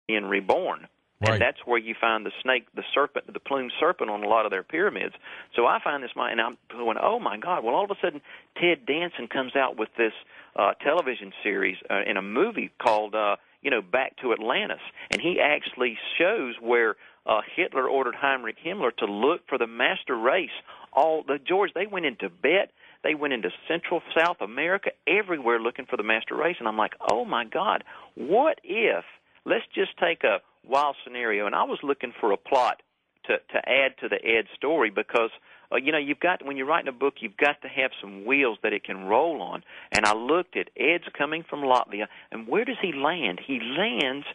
being reborn. Right. And that's where you find the snake, the serpent, the plumed serpent on a lot of their pyramids. So I find this, and I'm going, oh, my God. Well, all of a sudden, Ted Danson comes out with this television series in a movie called, Back to Atlantis. And he actually shows where Hitler ordered Heinrich Himmler to look for the master race. George, they went into Tibet. They went into Central South America, everywhere looking for the master race. And I'm like, oh, my God, what if, let's just take a wild scenario, and I was looking for a plot to add to the Ed story because, you've got, when you're writing a book, you've got to have some wheels that it can roll on. And I looked at Ed's coming from Latvia, and where does he land? He lands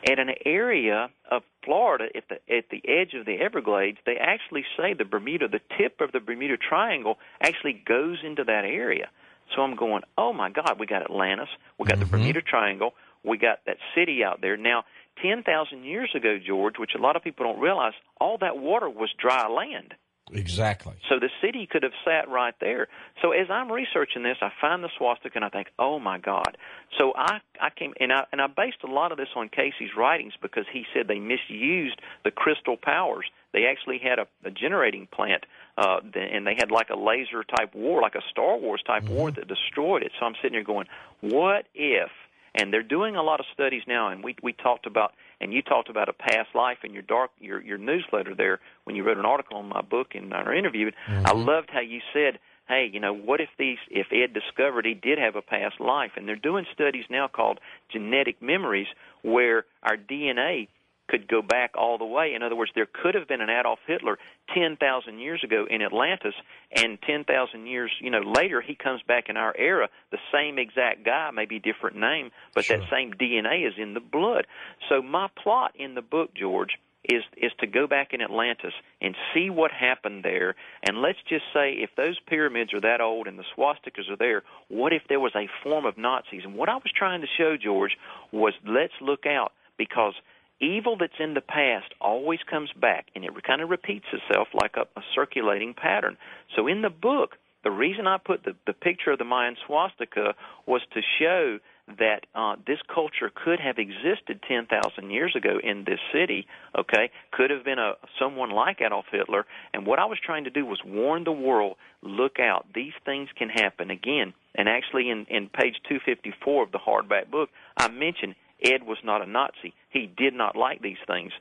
at an area of Florida at the edge of the Everglades. They actually say the tip of the Bermuda Triangle actually goes into that area. So I'm going, oh, my God, we got Atlantis, we got the Bermuda Triangle, we got that city out there. Now, 10,000 years ago, George, which a lot of people don't realize, all that water was dry land. Exactly. So the city could have sat right there. So as I'm researching this, I find the swastika and I think, oh my God. So I came and I based a lot of this on Casey's writings because he said they misused the crystal powers. They actually had a generating plant, and they had like a laser type war, like a Star Wars type war that destroyed it. So I'm sitting here going, what if? And they're doing a lot of studies now, and we talked about, and you talked about a past life in your newsletter there when you wrote an article on my book in our interview. I loved how you said, hey, what if Ed discovered he did have a past life? And they're doing studies now called genetic memories where our DNA could go back all the way. In other words, there could have been an Adolf Hitler 10,000 years ago in Atlantis, and 10,000 years, later he comes back in our era, the same exact guy, maybe different name, but that same DNA is in the blood. So my plot in the book, George, is to go back in Atlantis and see what happened there. And let's just say if those pyramids are that old and the swastikas are there, what if there was a form of Nazis? And what I was trying to show, George, was let's look out, because evil that's in the past always comes back, and it kind of repeats itself like a circulating pattern. So in the book, the reason I put the picture of the Mayan swastika was to show that this culture could have existed 10,000 years ago in this city, okay, could have been someone like Adolf Hitler, and what I was trying to do was warn the world, look out, these things can happen again. And actually in page 254 of the hardback book, I mentioned Ed was not a Nazi. He did not like these things.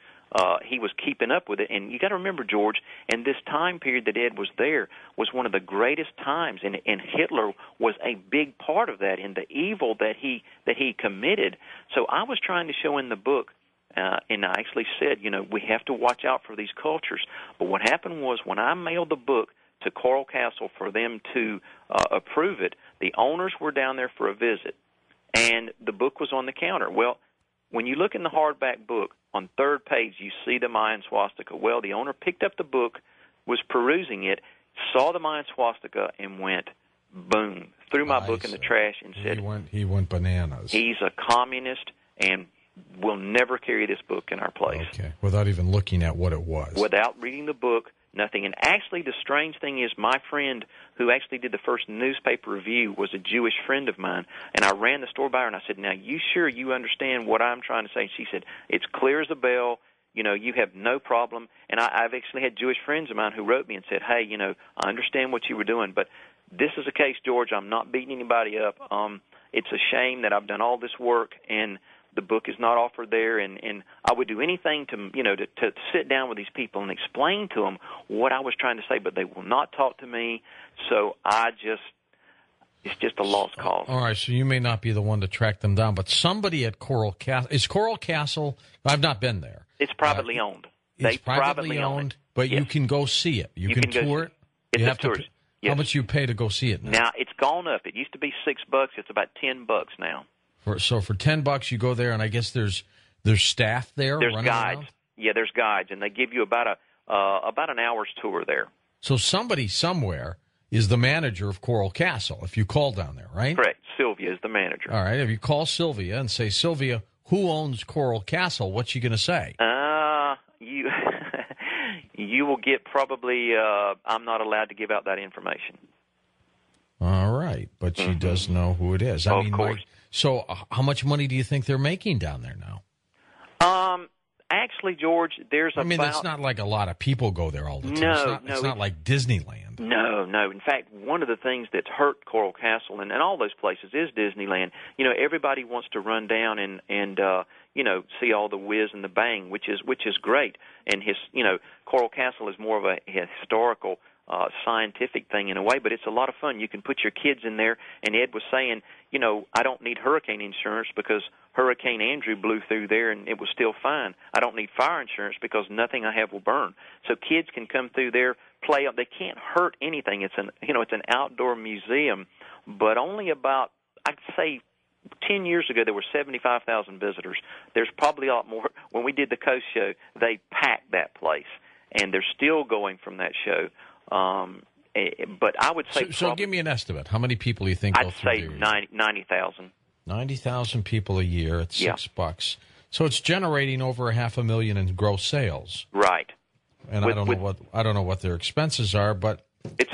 He was keeping up with it. And you got to remember, George, and this time period that Ed was there was one of the greatest times, and Hitler was a big part of that in the evil that he committed. So I was trying to show in the book, and I actually said, we have to watch out for these cultures. But what happened was when I mailed the book to Coral Castle for them to approve it, the owners were down there for a visit, and the book was on the counter. Well, when you look in the hardback book, on third page you see the Mayan swastika. Well, the owner picked up the book, was perusing it, saw the Mayan swastika, and went, boom, threw my book in the trash and said, he went bananas. He's a communist and will never carry this book in our place. Okay, without even looking at what it was. Without reading the book, nothing. And actually, the strange thing is my friend who actually did the first newspaper review was a Jewish friend of mine, and I ran the store by her, and I said, now, you sure you understand what I'm trying to say? And she said, it's clear as a bell. You have no problem. And I've actually had Jewish friends of mine who wrote me and said, hey, I understand what you were doing, but this is a case, George, I'm not beating anybody up. It's a shame that I've done all this work, and the book is not offered there, and I would do anything to sit down with these people and explain to them what I was trying to say, but they will not talk to me, so it's just a lost cause. All right, so you may not be the one to track them down, but somebody at Coral Castle, is Coral Castle, I've not been there. It's privately owned. It's privately owned, but yes. You can go see it. You can tour it. It's you have to. Yes. How much you pay to go see it now? Now, it's gone up. It used to be $6. It's about $10 now. So for $10 you go there, and I guess there's staff there. There's guides. Around? Yeah, there's guides, and they give you about an hour's tour there. So somebody somewhere is the manager of Coral Castle. If you call down there, right? Correct. Sylvia is the manager. All right. If you call Sylvia and say, Sylvia, who owns Coral Castle? What's she going to say? You will get probably. I'm not allowed to give out that information. All right, but she does know who it is. Of course. So how much money do you think they're making down there now? actually, George, there's I mean, it's not like a lot of people go there all the time. No, it's not like Disneyland. No. In fact, one of the things that's hurt Coral Castle and all those places is Disneyland. You know, everybody wants to run down and see all the whiz and the bang, which is great. And Coral Castle is more of a historical, scientific thing in a way, but it's a lot of fun. You can put your kids in there, and Ed was saying, I don't need hurricane insurance because Hurricane Andrew blew through there and it was still fine. I don't need fire insurance because nothing I have will burn. So kids can come through there, play up. They can't hurt anything. It's an outdoor museum, but only about, I'd say, 10 years ago there were 75,000 visitors. There's probably a lot more. When we did the Coast Show, they packed that place, and they're still going from that show. But I would say so give me an estimate. How many people do you think go through there? I'd say 90,000. 90,000 people a year at $6. So it's generating over $500,000 in gross sales. Right. And I don't know what their expenses are, but it's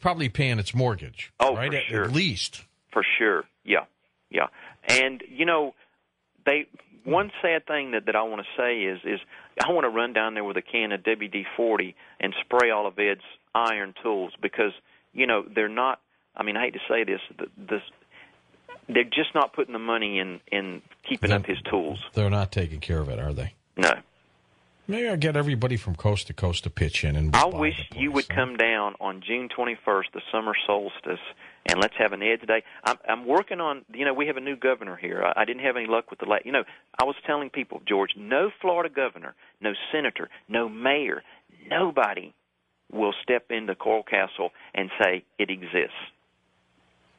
probably paying its mortgage. Oh, right? For sure. At least. For sure. Yeah. And one sad thing that I want to say is I want to run down there with a can of WD-40 and spray all of Ed's iron tools because they're not. I mean, I hate to say this, they're just not putting the money in keeping up his tools. They're not taking care of it, are they? No. Maybe I'll get everybody from coast to coast to pitch in. And I wish you would come down on June 21st, the summer solstice, and let's have an Ed's Day. I'm working on, we have a new governor here. I didn't have any luck with the last. I was telling people, George, no Florida governor, no senator, no mayor, nobody will step into Coral Castle and say it exists.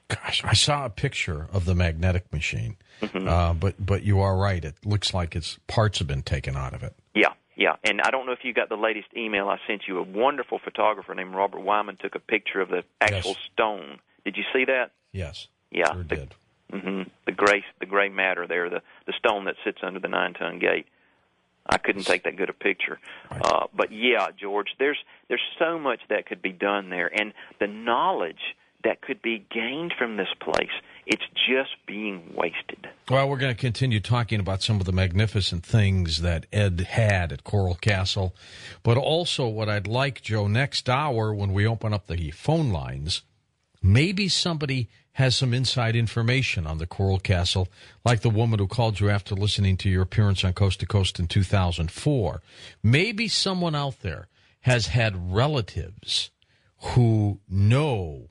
Gosh, I saw a picture of the magnetic machine, but you are right. It looks like its parts have been taken out of it. Yeah, and I don't know if you got the latest email I sent you. A wonderful photographer named Robert Wyman took a picture of the actual stone. Did you see that? Yes. Yeah, sure did. The gray matter there, the stone that sits under the 9-ton gate. I couldn't take that good a picture. Right. But yeah, George, there's so much that could be done there, and the knowledge that could be gained from this place, it's just being wasted. Well, we're going to continue talking about some of the magnificent things that Ed had at Coral Castle, but also what I'd like, Joe, next hour when we open up the phone lines, maybe somebody has some inside information on the Coral Castle, like the woman who called you after listening to your appearance on Coast to Coast in 2004. Maybe someone out there has had relatives who know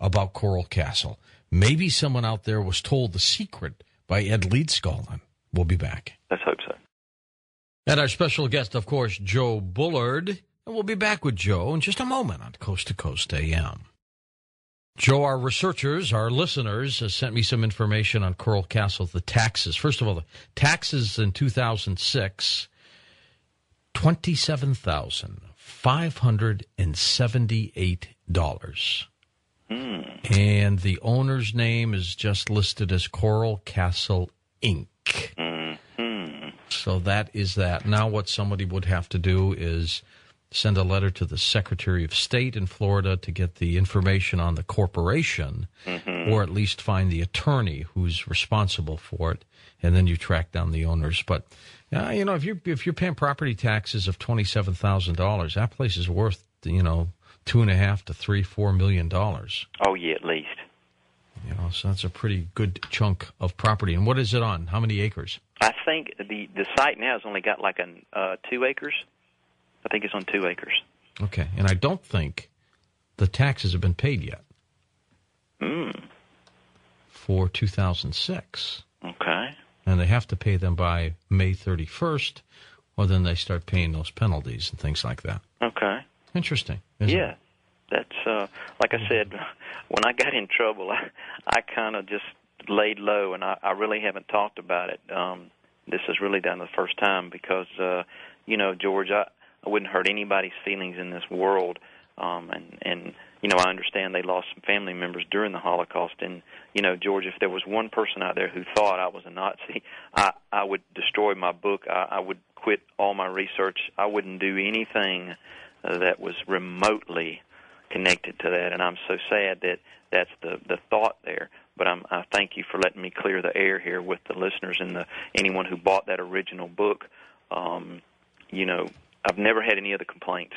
about Coral Castle. Maybe someone out there was told the secret by Ed Leedskalnin. We'll be back. Let's hope so. And our special guest, of course, Joe Bullard. And we'll be back with Joe in just a moment on Coast to Coast AM. Joe, our researchers, our listeners, sent me some information on Coral Castle, the taxes. First of all, the taxes in 2006, $27,578. And the owner's name is just listed as Coral Castle, Inc. So that is that. Now what somebody would have to do is send a letter to the Secretary of State in Florida to get the information on the corporation, or at least find the attorney who's responsible for it, and then you track down the owners. But if you're paying property taxes of $27,000, that place is worth $2.5 to $4 million. Oh yeah, at least. So that's a pretty good chunk of property. And what is it on? How many acres? I think the site now has only got like 2 acres. I think it's on 2 acres. Okay, and I don't think the taxes have been paid yet. For 2006. Okay. And they have to pay them by May 31st, or then they start paying those penalties and things like that. Okay. Interesting, isn't it? That's like I said, when I got in trouble, I kind of just laid low, and I really haven't talked about it. This is really done the first time because, George, I wouldn't hurt anybody's feelings in this world, and I understand they lost some family members during the Holocaust, and, George, if there was one person out there who thought I was a Nazi, I would destroy my book. I would quit all my research. I wouldn't do anything that was remotely connected to that, and I'm so sad that that's the thought there. But I thank you for letting me clear the air here with the listeners and anyone who bought that original book. You know, I've never had any other complaints.